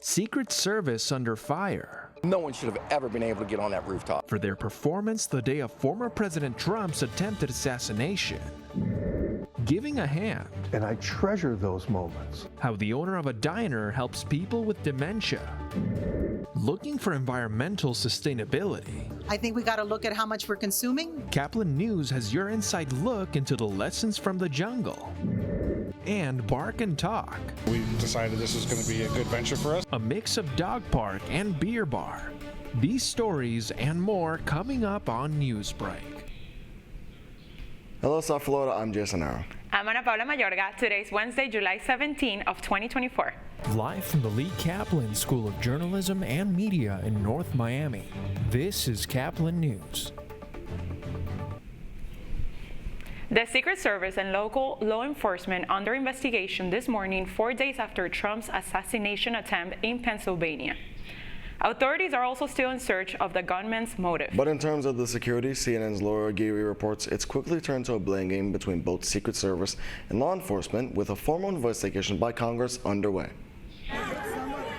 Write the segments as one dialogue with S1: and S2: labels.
S1: Secret Service under fire.
S2: No one should have ever been able to get on that rooftop.
S1: For their performance the day of former President Trump's attempted assassination. Giving a hand.
S3: And I treasure those moments.
S1: How the owner of a diner helps people with dementia. Looking for environmental sustainability.
S4: I think we got to look at how much we're consuming.
S1: Caplin News has your inside look into the lessons from the jungle. And Bark and Talk.
S5: We decided this was going to be a good venture for us.
S1: A mix of dog park and beer bar. These stories and more coming up on Newsbreak.
S6: Hello, South Florida. I'm Jason Arrow.
S7: I'm Ana Paula Mayorga. Today's Wednesday, July 17 of 2024.
S1: Live from the Lee Kaplan School of Journalism and Media in North Miami, this is Caplin News.
S7: The Secret Service and local law enforcement under investigation this morning, 4 days after Trump's assassination attempt in Pennsylvania. Authorities are also still in search of the gunman's motive.
S6: But in terms of the security, CNN's Laura Aguirre reports it's quickly turned to a blame game between both Secret Service and law enforcement, with a formal investigation by Congress underway.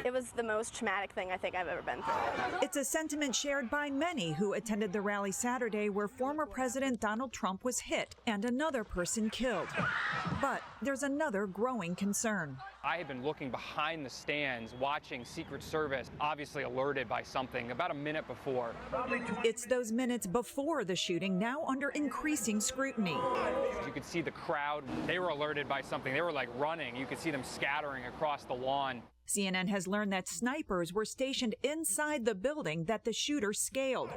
S8: It was the most traumatic thing I think I've ever been through.
S9: It's a sentiment shared by many who attended the rally Saturday where former President Donald Trump was hit and another person killed. But there's another growing concern.
S10: I have been looking behind the stands, watching Secret Service, obviously alerted by something about a minute before.
S9: It's those minutes before the shooting now under increasing scrutiny.
S10: You could see the crowd. They were alerted by something. They were like running. You could see them scattering across the lawn.
S9: CNN has learned that snipers were stationed inside the building that the shooter scaled.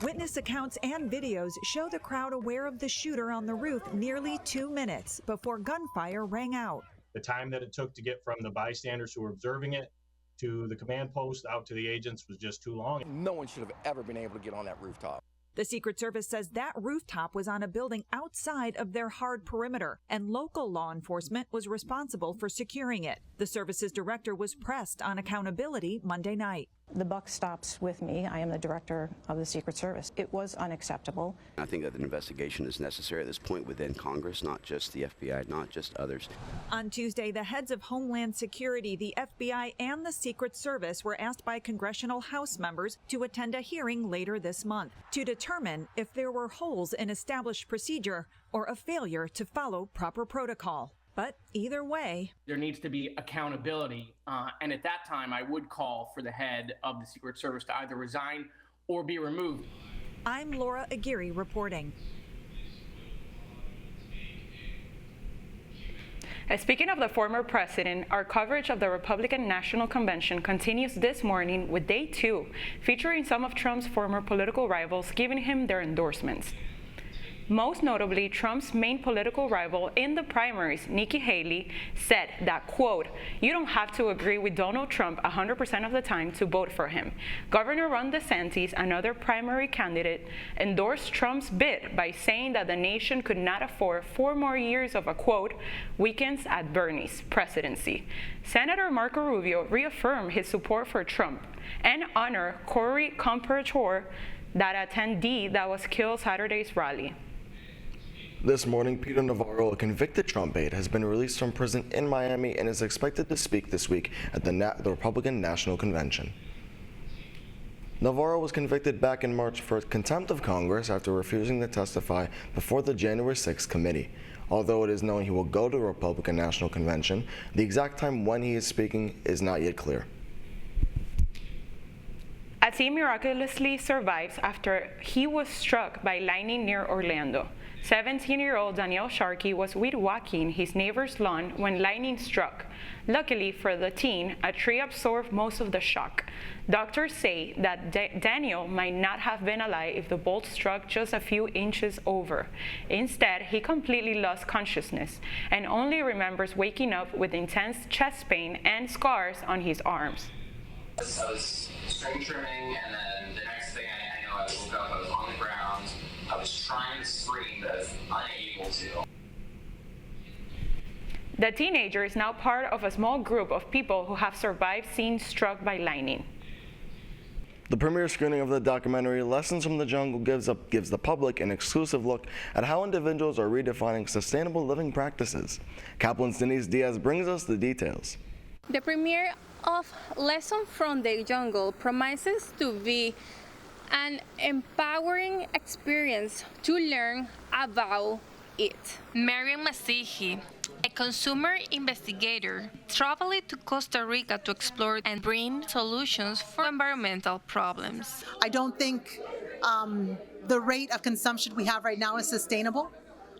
S9: Witness accounts and videos show the crowd aware of the shooter on the roof nearly 2 minutes before gunfire rang out.
S11: The time that it took to get from the bystanders who were observing it to the command post out to the agents was just too long.
S2: No one should have ever been able to get on that rooftop.
S9: The Secret Service says that rooftop was on a building outside of their hard perimeter, and local law enforcement was responsible for securing it. The service's director was pressed on accountability Monday night.
S12: The buck stops with me. I am the director of the Secret Service. It was unacceptable.
S13: I think that an investigation is necessary at this point within Congress, not just the FBI, not just others.
S9: On Tuesday, the heads of Homeland Security, the FBI, and the Secret Service were asked by congressional House members to attend a hearing later this month to determine if there were holes in established procedure or a failure to follow proper protocol. But either way,
S14: there needs to be accountability. And at that time, I would call for the head of the Secret Service to either resign or be removed.
S9: I'm Laura Aguirre reporting.
S7: Speaking of the former president, our coverage of the Republican National Convention continues this morning with day 2, featuring some of Trump's former political rivals giving him their endorsements. Most notably, Trump's main political rival in the primaries, Nikki Haley, said that, quote, "You don't have to agree with Donald Trump 100% of the time to vote for him." Governor Ron DeSantis, another primary candidate, endorsed Trump's bid by saying that the nation could not afford 4 more years of a, quote, "weekends at Bernie's" presidency. Senator Marco Rubio reaffirmed his support for Trump and honored Corey Comparator, that attendee that was killed Saturday's rally.
S6: This morning, Peter Navarro, a convicted Trump aide, has been released from prison in Miami and is expected to speak this week at the Republican National Convention. Navarro was convicted back in March for contempt of Congress after refusing to testify before the January 6th committee. Although it is known he will go to the Republican National Convention, the exact time when he is speaking is not yet clear.
S7: A teen miraculously survives after he was struck by lightning near Orlando. 17-year-old Danielle Sharkey was weed walking his neighbor's lawn when lightning struck. Luckily for the teen, a tree absorbed most of the shock. Doctors say that Daniel might not have been alive if the bolt struck just a few inches over. Instead, he completely lost consciousness and only remembers waking up with intense chest pain and scars on his arms.
S15: I was string trimming, and then the next thing I know, I woke up, I was on the ground, I was trying to scream, but I was unable to.
S7: The teenager is now part of a small group of people who have survived being struck by lightning.
S6: The premiere screening of the documentary Lessons from the Jungle gives the public an exclusive look at how individuals are redefining sustainable living practices. Caplin's Denise Diaz brings us the details.
S16: The premiere of Lesson from the Jungle promises to be an empowering experience to learn about it. Mariam Masihi, a consumer investigator, traveled to Costa Rica to explore and bring solutions for environmental problems.
S4: I don't think the rate of consumption we have right now is sustainable.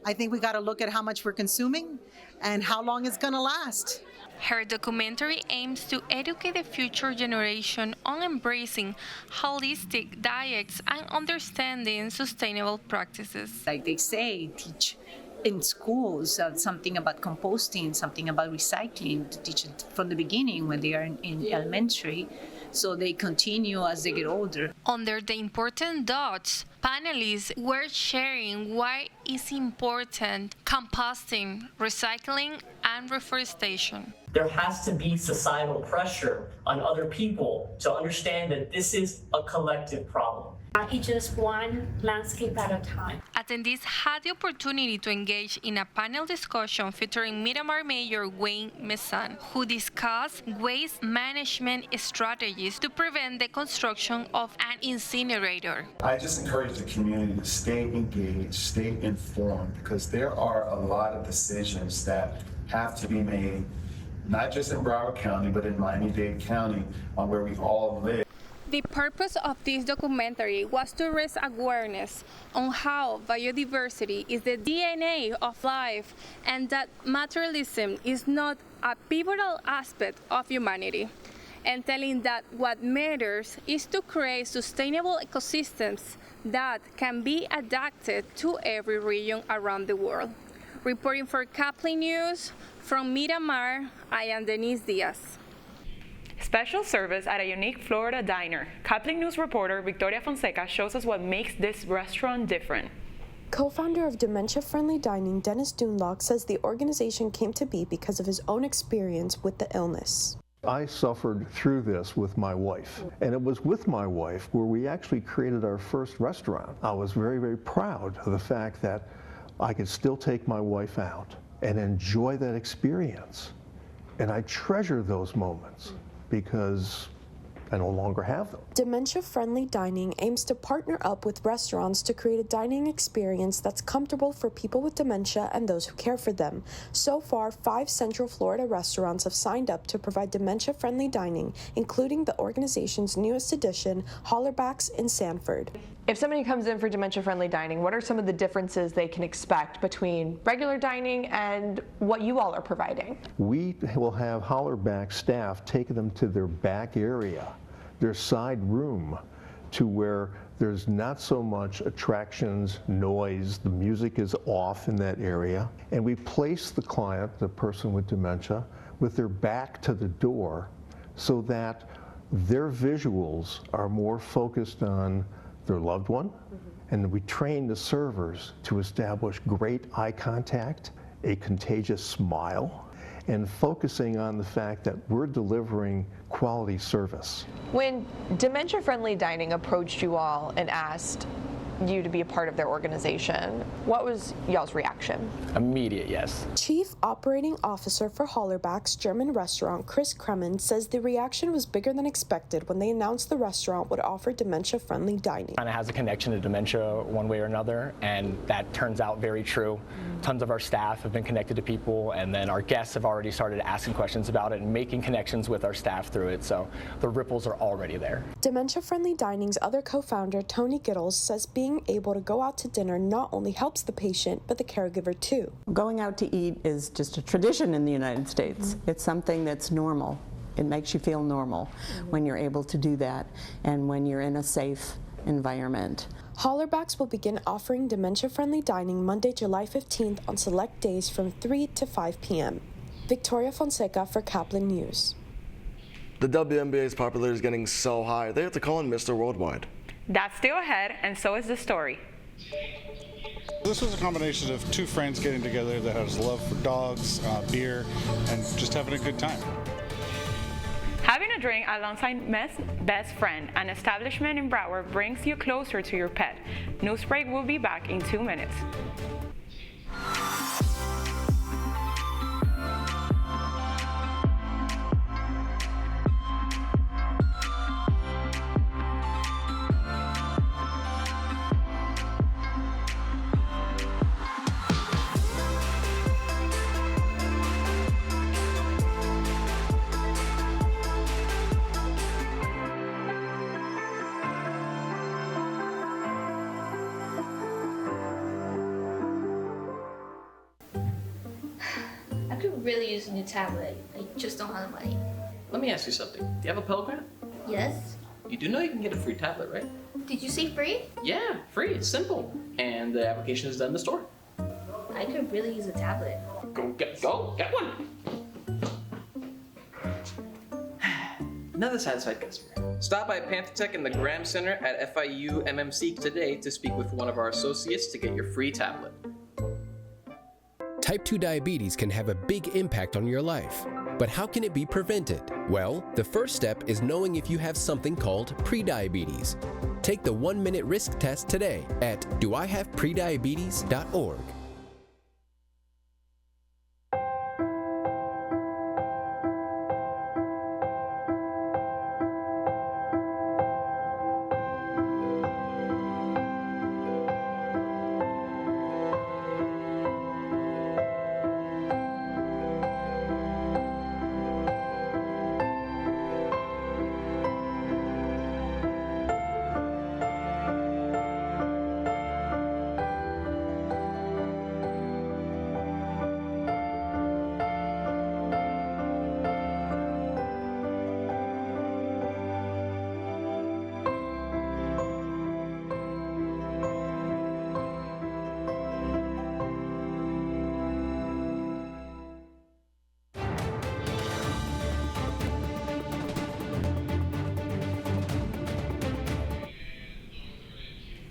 S4: I think we got to look at how much we're consuming and how long it's going to last.
S16: Her documentary aims to educate the future generation on embracing holistic diets and understanding sustainable practices.
S17: Like they say, teach in schools something about composting, something about recycling, to teach it from the beginning when they are in elementary, so they continue as they get older.
S16: Under the important dots, panelists were sharing why it's important composting, recycling, and reforestation.
S18: There has to be societal pressure on other people to understand that this is a collective problem.
S19: It's just one landscape at a time.
S16: Attendees had the opportunity to engage in a panel discussion featuring Miramar Mayor Wayne Mesan, who discussed waste management strategies to prevent the construction of an incinerator.
S20: I just encourage the community to stay engaged, stay informed, because there are a lot of decisions that have to be made, not just in Broward County, but in Miami-Dade County, on where we all live.
S16: The purpose of this documentary was to raise awareness on how biodiversity is the DNA of life and that materialism is not a pivotal aspect of humanity, and telling that what matters is to create sustainable ecosystems that can be adapted to every region around the world. Reporting for Caplin News from Miramar, I am Denise Diaz.
S7: Special service at a unique Florida diner. Caplin News reporter Victoria Fonseca shows us what makes this restaurant different.
S21: Co-founder of Dementia Friendly Dining, Dennis Dunlock, says the organization came to be because of his own experience with the illness.
S3: I suffered through this with my wife, and it was with my wife where we actually created our first restaurant. I was very, very proud of the fact that I could still take my wife out and enjoy that experience. And I treasure those moments because I no longer have them.
S21: Dementia Friendly Dining aims to partner up with restaurants to create a dining experience that's comfortable for people with dementia and those who care for them. So far, 5 Central Florida restaurants have signed up to provide dementia friendly dining, including the organization's newest addition, Hollerbach's in Sanford.
S22: If somebody comes in for dementia-friendly dining, what are some of the differences they can expect between regular dining and what you all are providing?
S3: We will have Hollerbach staff take them to their back area, their side room, to where there's not so much attractions, noise, the music is off in that area, and we place the client, the person with dementia, with their back to the door so that their visuals are more focused on their loved one, and we train the servers to establish great eye contact, a contagious smile, and focusing on the fact that we're delivering quality service.
S22: When Dementia Friendly Dining approached you all and asked you to be a part of their organization, what was y'all's reaction?
S23: Immediate yes.
S21: Chief Operating Officer for Hollerbach's German restaurant, Chris Kremen, says the reaction was bigger than expected when they announced the restaurant would offer dementia-friendly dining.
S23: Kind of has a connection to dementia one way or another, and that turns out very true. Tons of our staff have been connected to people, and then our guests have already started asking questions about it and making connections with our staff through it, so the ripples are already there.
S21: Dementia-Friendly Dining's other co-founder, Tony Gittles, says being able to go out to dinner not only helps the patient, but the caregiver too.
S24: Going out to eat is just a tradition in the United States. It's something that's normal. It makes you feel normal when you're able to do that and when you're in a safe environment.
S21: Hollerbach's will begin offering dementia-friendly dining Monday, July 15th on select days from 3 to 5 p.m. Victoria Fonseca for Caplin News.
S6: The WNBA's popularity is getting so high, they have to call in Mr. Worldwide.
S7: That's still ahead, and so is the story.
S5: This was a combination of 2 friends getting together that has love for dogs, beer, and just having a good time.
S7: Having a drink alongside best friend, an establishment in Broward, brings you closer to your pet. Newsbreak will be back in 2 minutes.
S19: really use a new tablet. I just don't have the money.
S1: Let me ask you something. Do you have a Pell Grant?
S19: Yes?
S1: You do know you can get a free tablet, right?
S19: Did you say free?
S1: Yeah, free. It's simple. And the application is done in the store.
S19: I could really use a tablet.
S1: Go get one. Another satisfied customer. Stop by Panthertech in the Graham Center at FIU MMC today to speak with one of our associates to get your free tablet.
S8: Type 2 diabetes can have a big impact on your life. But how can it be prevented? Well, the first step is knowing if you have something called prediabetes. Take the 1-minute risk test today at doihaveprediabetes.org.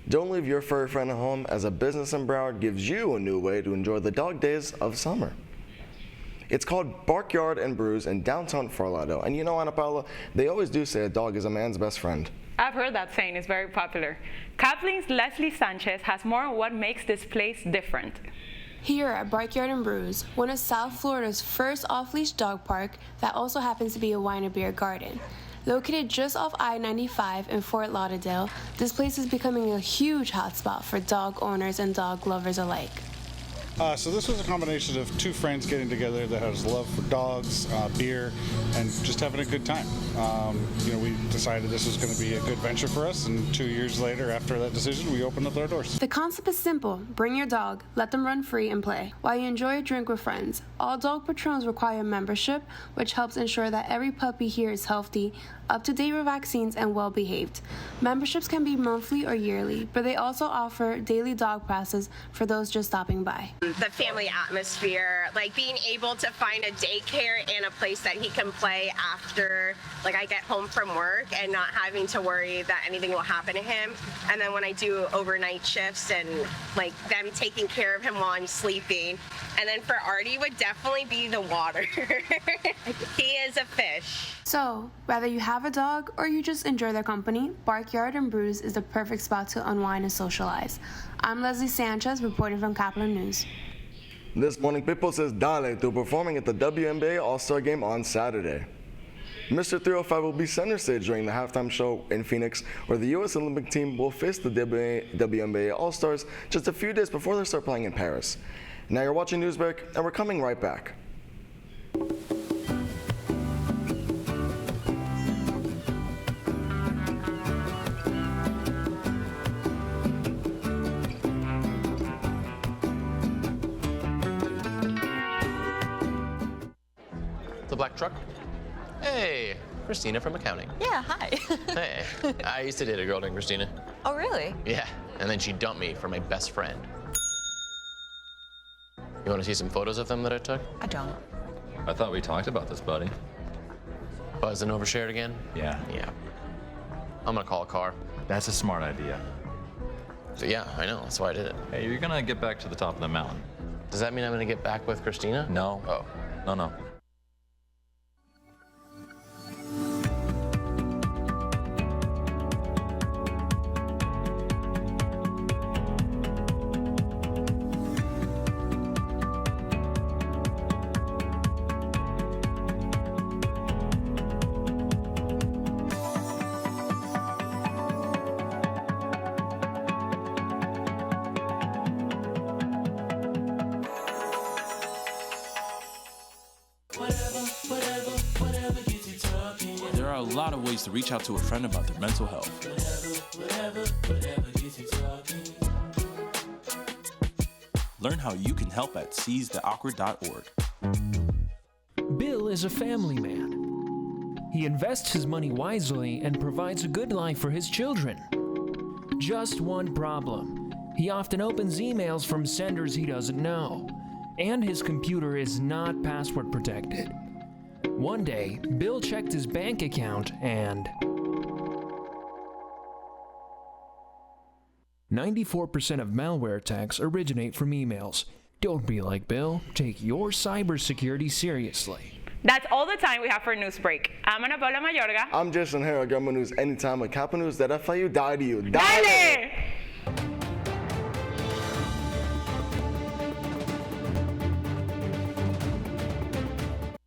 S6: Don't leave your furry friend at home, as a business in Broward gives you a new way to enjoy the dog days of summer. It's called Barkyard and Brews in downtown Fort Lauderdale. And you know, Ana Paula, they always do say a dog is a man's best friend.
S7: I've heard that saying. It's very popular. Caplin's Leslie Sanchez has more on what makes this place different.
S10: Here at Barkyard and Brews, one of South Florida's first off-leash dog park that also happens to be a wine and beer garden. Located just off I-95 in Fort Lauderdale, this place is becoming a huge hotspot for dog owners and dog lovers alike.
S5: So this was a combination of two friends getting together that has love for dogs, beer, and just having a good time. We decided this was going to be a good venture for us, and 2 years later, after that decision, we opened up our doors.
S10: The concept is simple. Bring your dog, let them run free and play, while you enjoy a drink with friends. All dog patrons require membership, which helps ensure that every puppy here is healthy, up-to-date with vaccines, and well-behaved. Memberships can be monthly or yearly, but they also offer daily dog passes for those just stopping by.
S11: The family atmosphere, like being able to find a daycare and a place that he can play after I get home from work, and not having to worry that anything will happen to him. And then when I do overnight shifts, and them taking care of him while I'm sleeping. And then for Artie would definitely be the water. He is a fish.
S10: So, whether you have a dog or you just enjoy their company, Barkyard and Brews is the perfect spot to unwind and socialize. I'm Leslie Sanchez, reporting from Caplin News.
S6: This morning, Pitbull says dale to performing at the WNBA All-Star Game on Saturday. Mr. 305 will be center stage during the halftime show in Phoenix, where the U.S. Olympic team will face the WNBA All-Stars just a few days before they start playing in Paris. Now you're watching Newsbreak, and we're coming right back.
S25: The black truck? Hey, Christina from accounting.
S22: Yeah, hi.
S25: Hey, I used to date a girl named Christina.
S22: Oh, really?
S25: Yeah, and then she dumped me for my best friend. You want to see some photos of them that I took?
S22: I don't.
S26: I thought we talked about this, buddy.
S25: Buzz and overshared again?
S26: Yeah.
S25: Yeah. I'm gonna call a car.
S26: That's a smart idea.
S25: So yeah, I know, that's why I did it.
S26: Hey, you're gonna get back to the top of the mountain.
S25: Does that mean I'm gonna get back with Christina?
S26: No.
S25: Oh.
S26: No.
S27: There are a lot of ways to reach out to a friend about their mental health. Learn how you can help at seizetheawkward.org.
S2: Bill is a family man. He invests his money wisely and provides a good life for his children. Just one problem. He often opens emails from senders he doesn't know, and his computer is not password protected. One day, Bill checked his bank account and 94% of malware attacks originate from emails. Don't be like Bill. Take your cybersecurity seriously.
S7: That's all the time we have for Newsbreak. I'm Ana Paula Mayorga.
S6: I'm Jason Harrell. Get more news anytime at Caplin.news. That FIU, die to you.
S7: Dale!